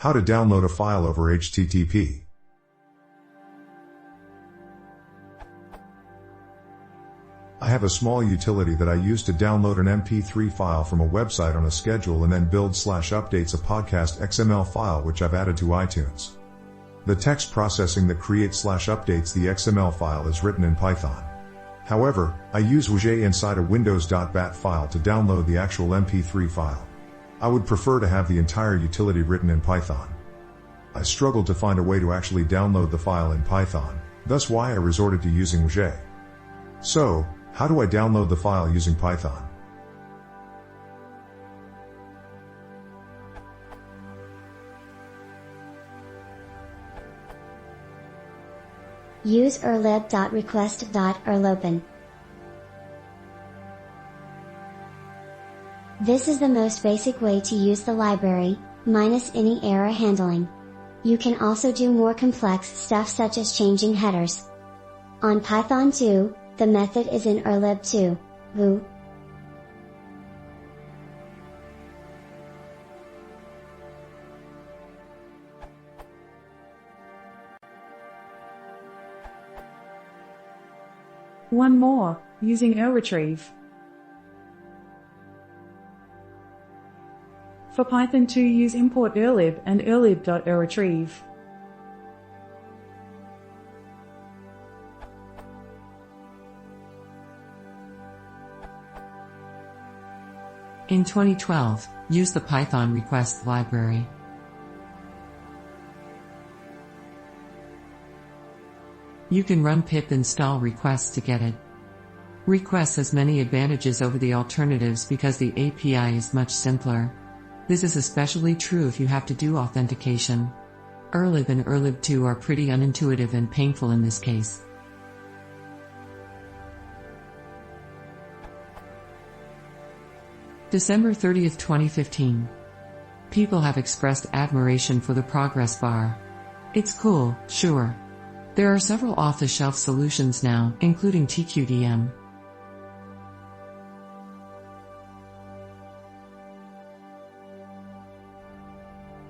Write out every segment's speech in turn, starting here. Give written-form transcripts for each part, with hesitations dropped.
How to download a file over HTTP. I have a small utility that I use to download an MP3 file from a website on a schedule and then build/updates a podcast XML file which I've added to iTunes. The text processing that creates/updates the XML file is written in Python. However, I use urllib inside a windows.bat file to download the actual MP3 file. I would prefer to have the entire utility written in Python. I struggled to find a way to actually download the file in Python, thus why I resorted to using urllib. So, how do I download the file using Python? Use urllib.request.urlopen. This is the most basic way to use the library, minus any error handling. You can also do more complex stuff such as changing headers. On Python 2, the method is in urllib 2, woo. One more, using urretrieve. For Python 2 use import urllib and urllib.urretrieve. In 2012, use the Python request library. You can run pip install requests to get it. Requests has many advantages over the alternatives because the API is much simpler. This is especially true if you have to do authentication. Urllib and urllib 2 are pretty unintuitive and painful in this case. December 30, 2015. People have expressed admiration for the progress bar. It's cool, sure. There are several off-the-shelf solutions now, including TQDM.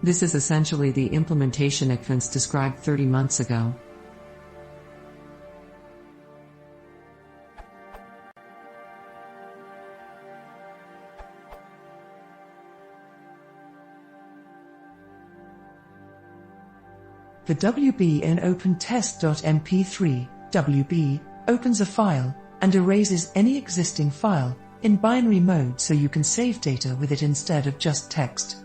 This is essentially the implementation Ekvance described 30 months ago. The WB in OpenTest.mp3, WB, opens a file, and erases any existing file, in binary mode so you can save data with it instead of just text.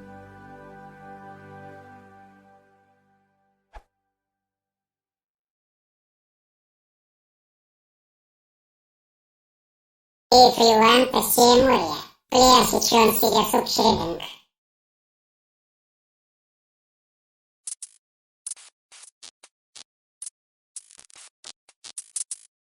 If you want to see more, please consider subscribing.